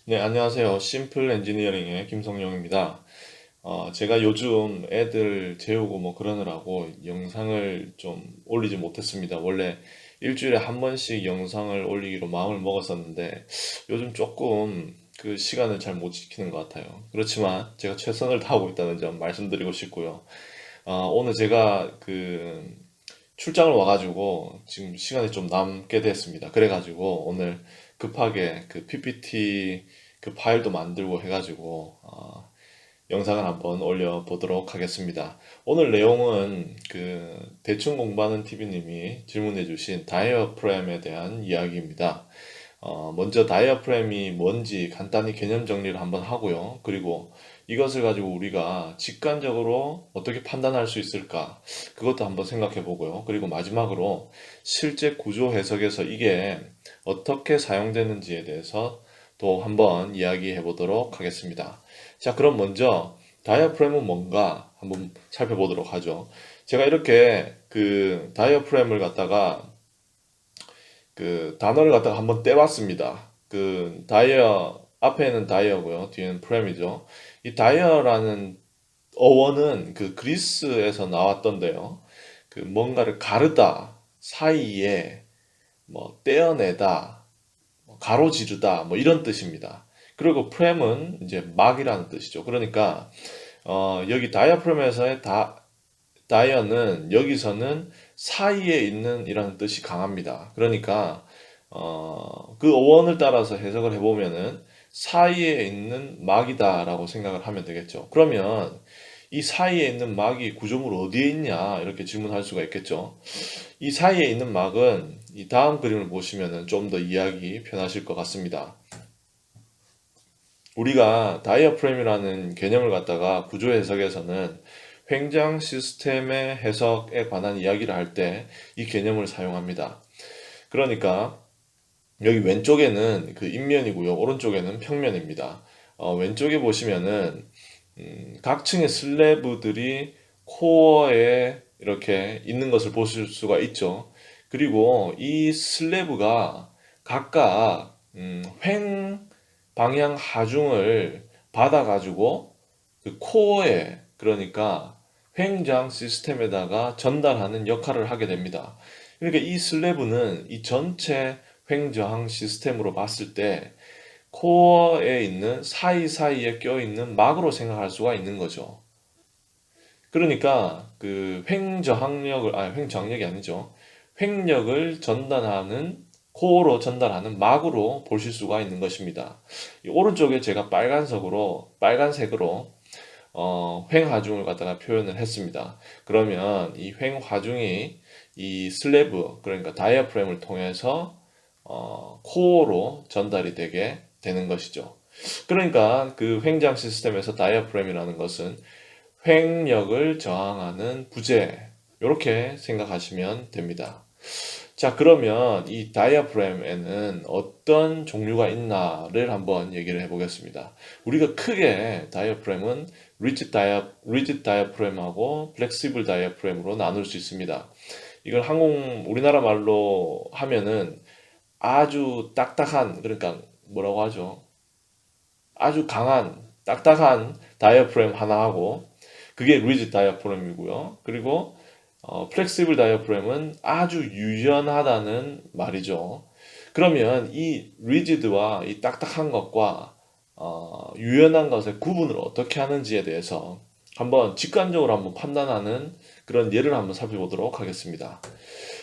네, 안녕하세요. 심플 엔지니어링의 김성용입니다. 제가 요즘 애들 재우고 뭐 그러느라고 영상을 좀 올리지 못했습니다. 원래 일주일에 한 번씩 영상을 올리기로 마음을 먹었었는데 요즘 조금 그 시간을 잘 못 지키는 것 같아요. 그렇지만 제가 최선을 다하고 있다는 점 말씀드리고 싶고요. 오늘 제가 출장을 와가지고 지금 시간이 좀 남게 됐습니다. 그래가지고 오늘 급하게 그 PPT 그 파일도 만들고 해가지고 영상을 한번 올려보도록 하겠습니다. 오늘 내용은 그 대충 공부하는 TV님이 질문해주신 다이어프램에 대한 이야기입니다. 먼저 다이어프램이 뭔지 간단히 개념 정리를 한번 하고요. 그리고 이것을 가지고 우리가 직관적으로 어떻게 판단할 수 있을까? 그것도 한번 생각해 보고요. 그리고 마지막으로 실제 구조 해석에서 이게 어떻게 사용되는지에 대해서 또 한번 이야기해 보도록 하겠습니다. 자, 그럼 먼저 다이어프램은 뭔가 한번 살펴보도록 하죠. 제가 이렇게 그 다이어프램을 갖다가 그 단어를 갖다가 한번 떼봤습니다. 그 다이어 앞에는 다이어고요. 뒤에는 프렘이죠. 이 다이어라는 어원은 그 그리스에서 나왔던데요. 그 뭔가를 가르다, 사이에 뭐 떼어내다, 뭐 가로지르다 뭐 이런 뜻입니다. 그리고 프렘은 이제 막이라는 뜻이죠. 그러니까 여기 다이어프램에서의 다이어는 여기서는 사이에 있는 이라는 뜻이 강합니다. 그러니까 그 어원을 따라서 해석을 해보면은 사이에 있는 막이다라고 생각을 하면 되겠죠. 그러면 이 사이에 있는 막이 구조물 어디에 있냐 이렇게 질문할 수가 있겠죠. 이 사이에 있는 막은 이 다음 그림을 보시면은 좀 더 이해하기 편하실 것 같습니다. 우리가 다이어프램이라는 개념을 갖다가 구조 해석에서는 횡장 시스템의 해석에 관한 이야기를 할 때 이 개념을 사용합니다. 그러니까 여기 왼쪽에는 그 입면이고요. 오른쪽에는 평면입니다. 왼쪽에 보시면은 각 층의 슬래브들이 코어에 이렇게 있는 것을 보실 수가 있죠. 그리고 이 슬래브가 각각 횡 방향 하중을 받아가지고 그 코어에 그러니까 횡장 시스템에다가 전달하는 역할을 하게 됩니다. 그러니까 이 슬래브는 이 전체 횡저항 시스템으로 봤을 때 코어에 있는 사이사이에 껴있는 막으로 생각할 수가 있는 거죠. 그러니까 그 횡저항력이 아니죠. 횡력을 전달하는 코어로 전달하는 막으로 보실 수가 있는 것입니다. 이 오른쪽에 제가 빨간색으로 횡하중을 갖다가 표현을 했습니다. 그러면 이 횡하중이 이 슬래브 그러니까 다이어프램을 통해서 코어로 전달이 되게 되는 것이죠. 그러니까 그 횡장 시스템에서 다이어프램이라는 것은 횡력을 저항하는 부재 이렇게 생각하시면 됩니다. 자, 그러면 이 다이아프램에는 어떤 종류가 있나를 한번 얘기를 해보겠습니다. 우리가 크게 다이아프램은 리지드 다이아프램하고 플렉시블 다이아프램으로 나눌 수 있습니다. 이걸 우리나라 말로 하면은 아주 딱딱한, 그러니까 뭐라고 하죠? 아주 강한, 딱딱한 다이어프램 하나하고, 그게 리지드 다이어프램이고요. 그리고 플렉시블 다이어프램은 아주 유연하다는 말이죠. 그러면 이 리지드와 이 딱딱한 것과 유연한 것의 구분을 어떻게 하는지에 대해서 한번 직관적으로 한번 판단하는 그런 예를 한번 살펴보도록 하겠습니다.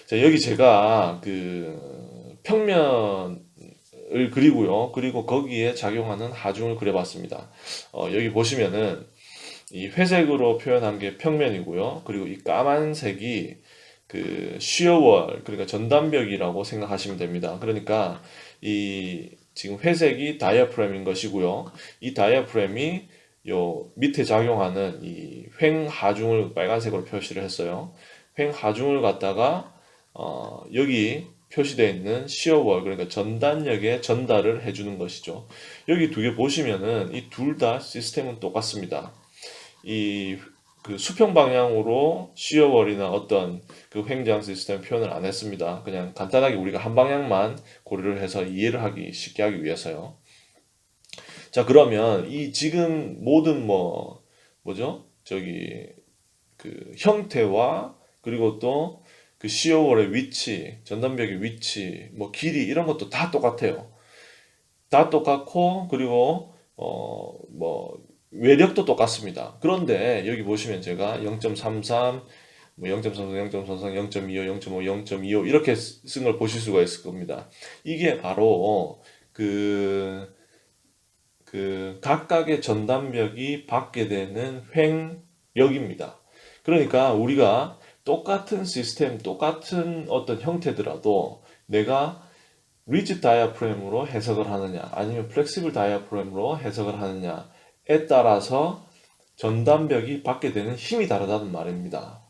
자, 여기 제가 그 평면을 그리고요. 그리고 거기에 작용하는 하중을 그려봤습니다. 여기 보시면은 이 회색으로 표현한 게 평면이고요. 그리고 이 까만색이 그 시어월, 그러니까 전단벽이라고 생각하시면 됩니다. 그러니까 이 지금 회색이 다이아프램인 것이고요. 이 다이아프램이 요 밑에 작용하는 이 횡하중을 빨간색으로 표시를 했어요. 횡하중을 갖다가 여기 표시되어 있는 시어월, 그러니까 전단력에 전달을 해주는 것이죠. 여기 두 개 보시면은 이 둘 다 시스템은 똑같습니다. 이 그 수평 방향으로 시어월이나 어떤 그 횡장 시스템 표현을 안 했습니다. 그냥 간단하게 우리가 한 방향만 고려를 해서 이해를 하기 쉽게 하기 위해서요. 자, 그러면 이 지금 모든 뭐죠? 저기 그 형태와 그리고 또 그 시어월의 위치, 전단벽의 위치, 뭐 길이 이런 것도 다 똑같아요. 다 똑같고 그리고 뭐 외력도 똑같습니다. 그런데 여기 보시면 제가 0.33, 뭐 0.33, 0.33, 0.25, 0.5, 0.25 이렇게 쓴 걸 보실 수가 있을 겁니다. 이게 바로 그, 그 각각의 전단벽이 받게 되는 횡력입니다. 그러니까 우리가 똑같은 시스템, 똑같은 어떤 형태더라도 내가 리지드 다이아프램으로 해석을 하느냐 아니면 플렉시블 다이아프램으로 해석을 하느냐에 따라서 전단벽이 받게 되는 힘이 다르다는 말입니다.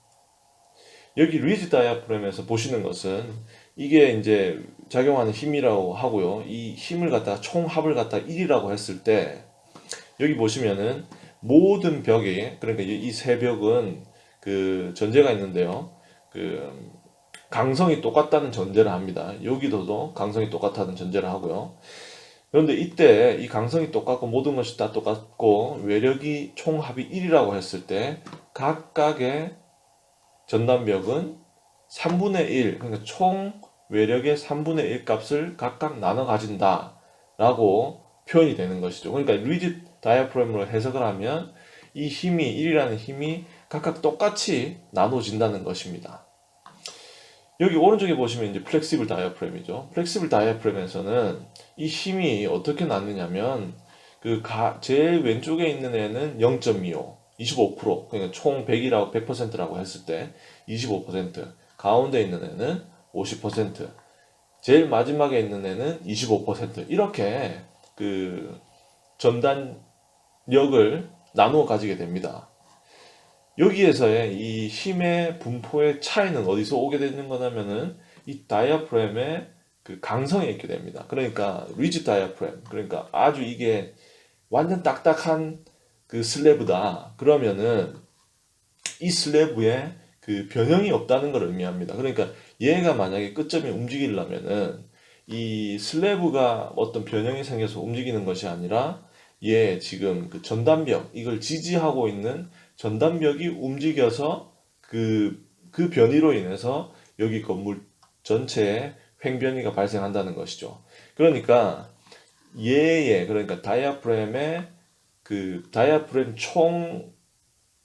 여기 리지드 다이아프램에서 보시는 것은 이게 이제 작용하는 힘이라고 하고요. 이 힘을 갖다가 총합을 갖다가 1이라고 했을 때 여기 보시면은 모든 벽이 그러니까 이 세 벽은 그 전제가 있는데요. 그 강성이 똑같다는 전제를 합니다. 여기도도 강성이 똑같다는 전제를 하고요. 그런데 이때 이 강성이 똑같고 모든 것이 다 똑같고 외력이 총합이 1이라고 했을 때 각각의 전단벽은 3분의 1, 그러니까 총 외력의 3분의 1 값을 각각 나눠 가진다 라고 표현이 되는 것이죠. 그러니까 리지드 다이아프램으로 해석을 하면 이 힘이 1이라는 힘이 각각 똑같이 나눠진다는 것입니다. 여기 오른쪽에 보시면 이제 플렉시블 다이아프램이죠. 플렉시블 다이아프램에서는 이 힘이 어떻게 나느냐면 제일 왼쪽에 있는 애는 0.25, 25%, 그러니까 총 100이라고 100%라고 했을 때 25%, 가운데 있는 애는 50%, 제일 마지막에 있는 애는 25% 이렇게 그 전단력을 나누어 가지게 됩니다. 여기에서의 이 힘의 분포의 차이는 어디서 오게 되는 거냐면은 이 다이아프램의 그 강성에 있게 됩니다. 그러니까 리지드 다이아프램, 그러니까 아주 이게 완전 딱딱한 그 슬래브다. 그러면은 이 슬래브에 그 변형이 없다는 걸 의미합니다. 그러니까 얘가 만약에 끝점이 움직이려면은 이 슬래브가 어떤 변형이 생겨서 움직이는 것이 아니라 얘 지금 그 전단벽 이걸 지지하고 있는 전단벽이 움직여서 그 변이로 인해서 여기 건물 전체에 횡변이가 발생한다는 것이죠. 그러니까 그러니까 다이아프램의 그 다이아프램 총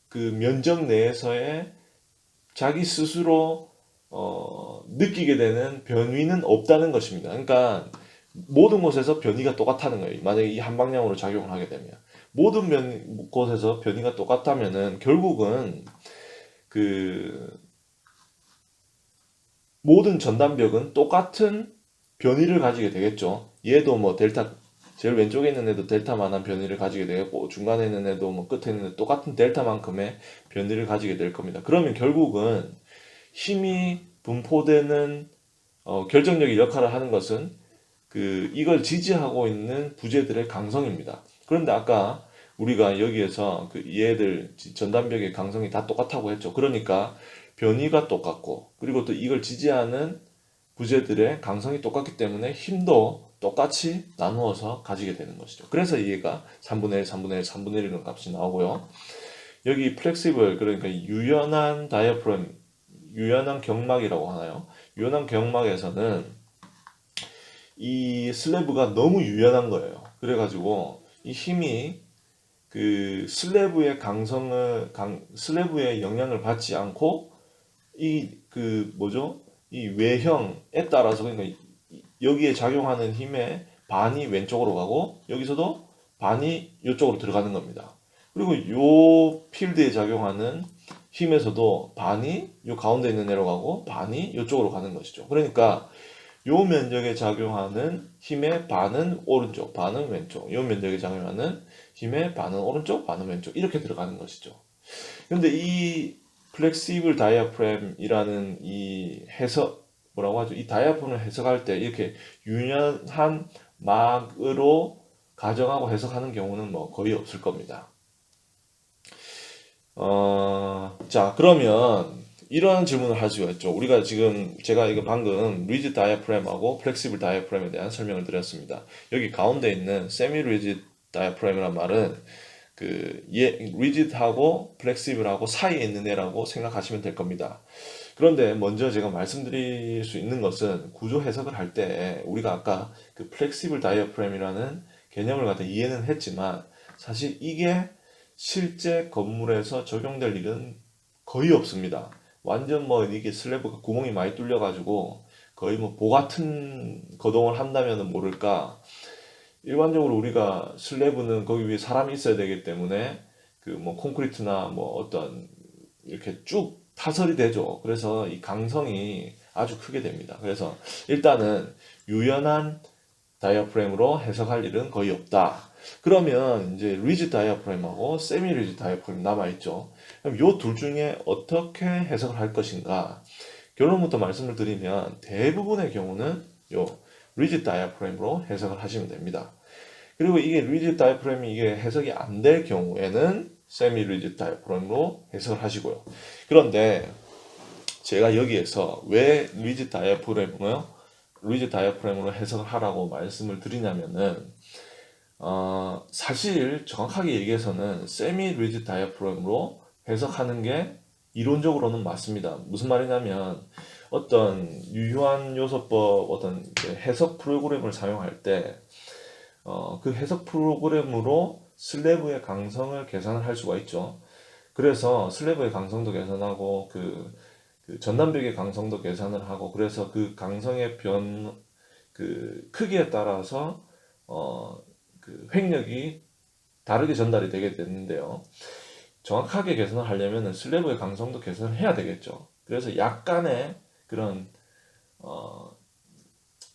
그 면적 내에서의 자기 스스로 느끼게 되는 변위는 없다는 것입니다. 그러니까 모든 곳에서 변이가 똑같다는 거예요. 만약에 이 한 방향으로 작용을 하게 되면 모든 곳에서 변이가 똑같다면은 결국은 그 모든 전단벽은 똑같은 변이를 가지게 되겠죠. 얘도 뭐 델타 제일 왼쪽에 있는 애도 델타만한 변이를 가지게 되겠고 중간에 있는 애도 뭐 끝에 있는 애도 똑같은 델타만큼의 변이를 가지게 될 겁니다. 그러면 결국은 힘이 분포되는 결정적인 역할을 하는 것은 이걸 지지하고 있는 부재들의 강성입니다. 그런데 아까 우리가 여기에서 그 얘들 전단벽의 강성이 다 똑같다고 했죠. 그러니까 변이가 똑같고 그리고 또 이걸 지지하는 부재들의 강성이 똑같기 때문에 힘도 똑같이 나누어서 가지게 되는 것이죠. 그래서 얘가 3분의 1, 3분의 1, 3분의 1 이런 값이 나오고요. 여기 플렉시블 그러니까 유연한 다이아프램, 유연한 경막이라고 하나요? 유연한 경막에서는 이 슬래브가 너무 유연한 거예요. 그래가지고 이 힘이 그 슬래브의 영향을 받지 않고 이 외형에 따라서 그러니까 여기에 작용하는 힘의 반이 왼쪽으로 가고 여기서도 반이 이쪽으로 들어가는 겁니다. 그리고 요 필드에 작용하는 힘에서도 반이 요 가운데 있는 애로 가고 반이 이쪽으로 가는 것이죠. 그러니까 요 면적에 작용하는 힘의 반은 오른쪽, 반은 왼쪽. 요 면적에 작용하는 힘의 반은 오른쪽, 반은 왼쪽. 이렇게 들어가는 것이죠. 근데 이 플렉시블 다이아프램이라는 이 해석, 뭐라고 하죠? 이 다이아프램을 해석할 때 이렇게 유연한 막으로 가정하고 해석하는 경우는 뭐 거의 없을 겁니다. 자, 그러면 이런 질문을 할 수가 있죠. 제가 이거 방금 리지드 다이아프램하고 플렉시블 다이아프램에 대한 설명을 드렸습니다. 여기 가운데 있는 세미 리지드 다이어프램이란 말은 리지드하고 플렉시블하고 사이에 있는 애라고 생각하시면 될 겁니다. 그런데 먼저 제가 말씀드릴 수 있는 것은 구조 해석을 할 때 우리가 아까 그 플렉시블 다이어프램이라는 개념을 갖다 이해는 했지만 사실 이게 실제 건물에서 적용될 일은 거의 없습니다. 완전 뭐 이게 슬래브가 구멍이 많이 뚫려가지고 거의 뭐 보 같은 거동을 한다면 모를까. 일반적으로 우리가 슬래브는 거기 위에 사람이 있어야 되기 때문에 그 뭐 콘크리트나 뭐 어떤 이렇게 쭉 타설이 되죠. 그래서 이 강성이 아주 크게 됩니다. 그래서 일단은 유연한 다이어프램으로 해석할 일은 거의 없다. 그러면 이제 리지드 다이어프램하고 세미 리지드 다이어프램 남아있죠. 그럼 요 둘 중에 어떻게 해석을 할 것인가? 결론부터 말씀을 드리면 대부분의 경우는 요 리지드 다이어프램으로 해석을 하시면 됩니다. 그리고 이게 리지드 다이어프램이 이게 해석이 안 될 경우에는 세미 리지드 다이어프램으로 해석을 하시고요. 그런데 제가 여기에서 왜 리지드 다이어프램으로 해석을 하라고 말씀을 드리냐면은 사실 정확하게 얘기해서는 세미 리지드 다이어프램으로 해석하는 게 이론적으로는 맞습니다. 무슨 말이냐면 어떤 유효한 요소법 어떤 해석 프로그램을 사용할 때 그 해석 프로그램으로 슬래브의 강성을 계산을 할 수가 있죠. 그래서 슬래브의 강성도 계산하고 그 전단벽의 강성도 계산을 하고 그래서 그 강성의 그 크기에 따라서 그 횡력이 다르게 전달이 되게 되는데요. 정확하게 계산을 하려면 슬래브의 강성도 계산을 해야 되겠죠. 그래서 약간의 그런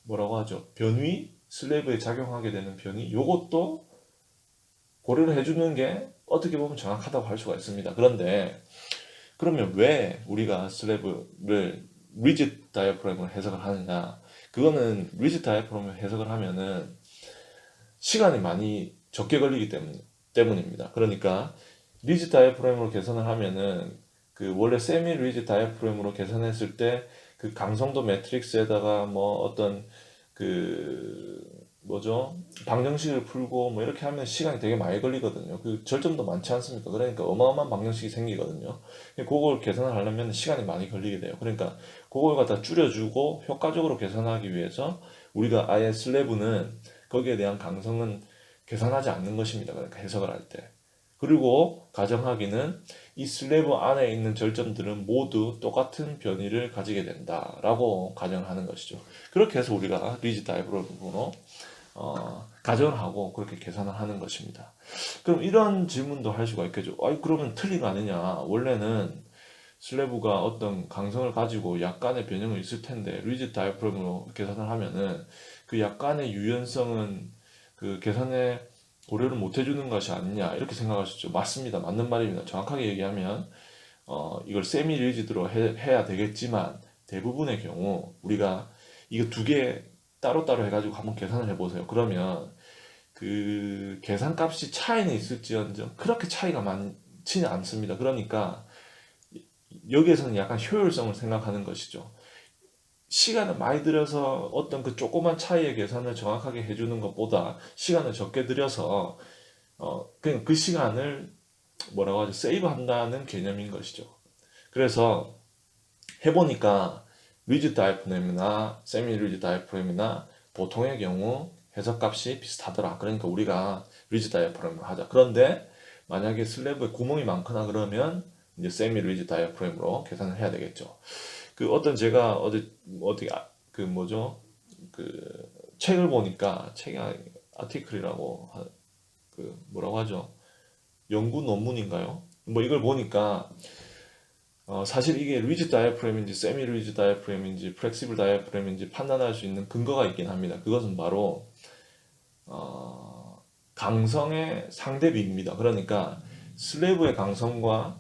뭐라고 하죠? 변위, 슬래브에 작용하게 되는 변위, 요것도 고려를 해주는 게 어떻게 보면 정확하다고 할 수가 있습니다. 그런데 그러면 왜 우리가 슬래브를 리지드 다이어프램으로 해석을 하느냐? 그거는 리지드 다이어프램을 해석을 하면은 시간이 많이 적게 걸리기 때문입니다. 그러니까 리지드 다이어프램으로 계산을 하면은 그 원래 세미 리지드 다이어프램으로 계산했을 때 그 강성도 매트릭스에다가 뭐 어떤 그 뭐죠? 방정식을 풀고 뭐 이렇게 하면 시간이 되게 많이 걸리거든요. 그 절점도 많지 않습니까? 그러니까 어마어마한 방정식이 생기거든요. 그걸 계산을 하려면 시간이 많이 걸리게 돼요. 그러니까 그걸 갖다 줄여주고 효과적으로 계산하기 위해서 우리가 아예 슬래브는 거기에 대한 강성은 계산하지 않는 것입니다. 그러니까 해석을 할 때. 그리고 가정하기는 이 슬래브 안에 있는 절점들은 모두 똑같은 변이를 가지게 된다라고 가정하는 것이죠. 그렇게 해서 우리가 리지드 다이어프램으로 가정을 하고 그렇게 계산을 하는 것입니다. 그럼 이런 질문도 할 수가 있겠죠. 아이 그러면 틀린 거 아니냐? 원래는 슬래브가 어떤 강성을 가지고 약간의 변형이 있을 텐데 리지드 다이어프램으로 계산을 하면은 그 약간의 유연성은 그 계산에 고려를 못 해주는 것이 아니냐 이렇게 생각하셨죠. 맞습니다. 맞는 말입니다. 정확하게 얘기하면 이걸 세미 리지드로 해야 되겠지만 대부분의 경우 우리가 이거 두 개 따로따로 해가지고 한번 계산을 해보세요. 그러면 그 계산값이 차이는 있을지언정 그렇게 차이가 많지는 않습니다. 그러니까 여기에서는 약간 효율성을 생각하는 것이죠. 시간을 많이 들여서 어떤 그 조그만 차이의 계산을 정확하게 해주는 것보다 시간을 적게 들여서 그냥 그 시간을 뭐라고 하죠? 세이브 한다는 개념인 것이죠. 그래서 해보니까 리지드 다이어프램이나 세미 리지드 다이어프램이나 보통의 경우 해석값이 비슷하더라. 그러니까 우리가 리지드 다이어프램을 하자. 그런데 만약에 슬래브에 구멍이 많거나 그러면 이제 세미 리지드 다이어프램으로 계산을 해야 되겠죠. 그 어떤 제가 어디 그 뭐죠? 그 책을 보니까 책이 아티클이라고 그 뭐라고 하죠? 연구 논문인가요? 뭐 이걸 보니까 사실 이게 리지드 다이어프램인지 세미 리지드 다이어프램인지 플렉시블 다이어프램인지 판단할 수 있는 근거가 있긴 합니다. 그것은 바로 강성의 상대비입니다. 그러니까 슬래브의 강성과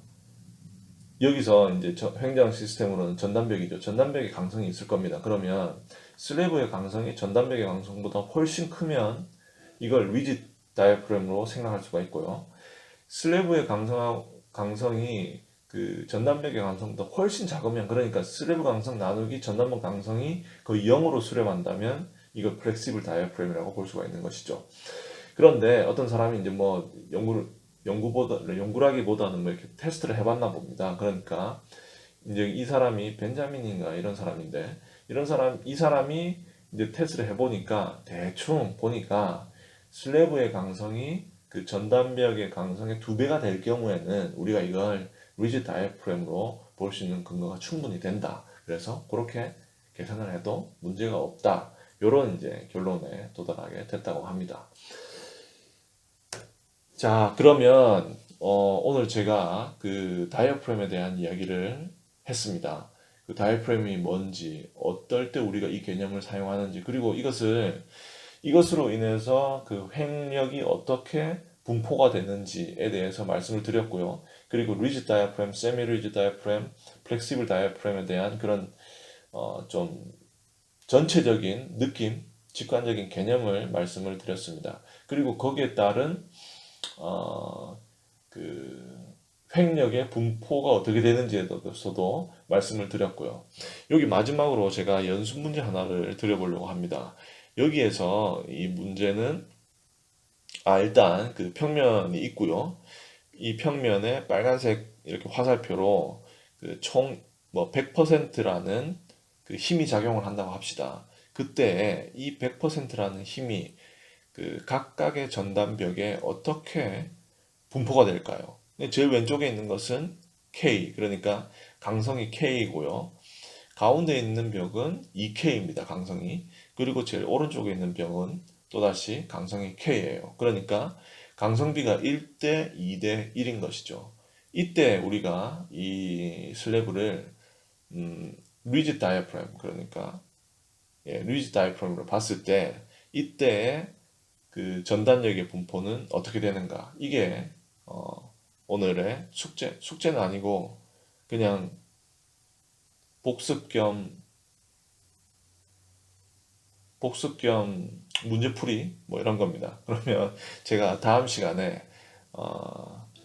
여기서 이제 횡장 시스템으로는 전단벽이죠. 전단벽의 강성이 있을 겁니다. 그러면 슬래브의 강성이 전단벽의 강성보다 훨씬 크면 이걸 리지드 다이어프램으로 생각할 수가 있고요. 슬래브의 강성이 그 전단벽의 강성보다 훨씬 작으면 그러니까 슬래브 강성 나누기 전단벽 강성이 거의 0으로 수렴한다면 이걸 플렉시블 다이어프램이라고 볼 수가 있는 것이죠. 그런데 어떤 사람이 이제 뭐 연구라기보다는 뭐 이렇게 테스트를 해봤나 봅니다. 그러니까 이제 이 사람이 벤자민인가 이런 사람인데 이 사람이 이제 테스트를 해보니까 대충 보니까 슬래브의 강성이 그 전단벽의 강성의 2배가 될 경우에는 우리가 이걸 리지드 다이프램으로 볼 수 있는 근거가 충분히 된다. 그래서 그렇게 계산을 해도 문제가 없다. 이런 이제 결론에 도달하게 됐다고 합니다. 자, 그러면 오늘 제가 그 다이어프램에 대한 이야기를 했습니다. 그 다이어프램이 뭔지, 어떨 때 우리가 이 개념을 사용하는지, 그리고 이것으로 인해서 그 횡력이 어떻게 분포가 되는지에 대해서 말씀을 드렸고요. 그리고 리지드 다이어프램, 세미 리지드 다이어프램, 플렉시블 다이어프램에 대한 그런 좀 전체적인 느낌, 직관적인 개념을 말씀을 드렸습니다. 그리고 거기에 따른 어, 그 횡력의 분포가 어떻게 되는지에 대해서도 말씀을 드렸고요. 여기 마지막으로 제가 연습 문제 하나를 드려보려고 합니다. 여기에서 이 문제는 일단 그 평면이 있고요. 이 평면에 빨간색 이렇게 화살표로 그 총 뭐 100%라는 그 힘이 작용을 한다고 합시다. 그때 이 100%라는 힘이 그 각각의 전단벽에 어떻게 분포가 될까요? 제일 왼쪽에 있는 것은 K, 그러니까 강성이 K이고요. 가운데 있는 벽은 2K입니다, 강성이. 그리고 제일 오른쪽에 있는 벽은 또다시 강성이 K예요. 그러니까 강성비가 1대 2대 1인 것이죠. 이때 우리가 이 슬래브를 리지드 다이어프램, 그러니까 리지드 다이어프램으로 봤을 때 이때의 그 전단력의 분포는 어떻게 되는가? 이게 오늘의 숙제는 아니고 그냥 복습 겸 문제풀이 뭐 이런 겁니다. 그러면 제가 다음 시간에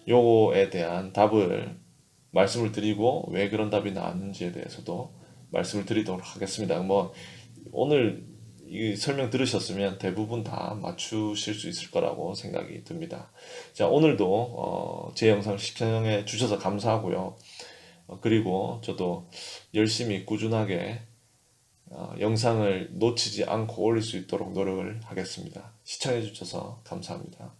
요거에 대한 답을 말씀을 드리고 왜 그런 답이 나왔는지에 대해서도 말씀을 드리도록 하겠습니다. 뭐 오늘 이 설명 들으셨으면 대부분 다 맞추실 수 있을 거라고 생각이 듭니다. 자, 오늘도 제 영상 시청해 주셔서 감사하고요. 그리고 저도 열심히 꾸준하게 영상을 놓치지 않고 올릴 수 있도록 노력을 하겠습니다. 시청해 주셔서 감사합니다.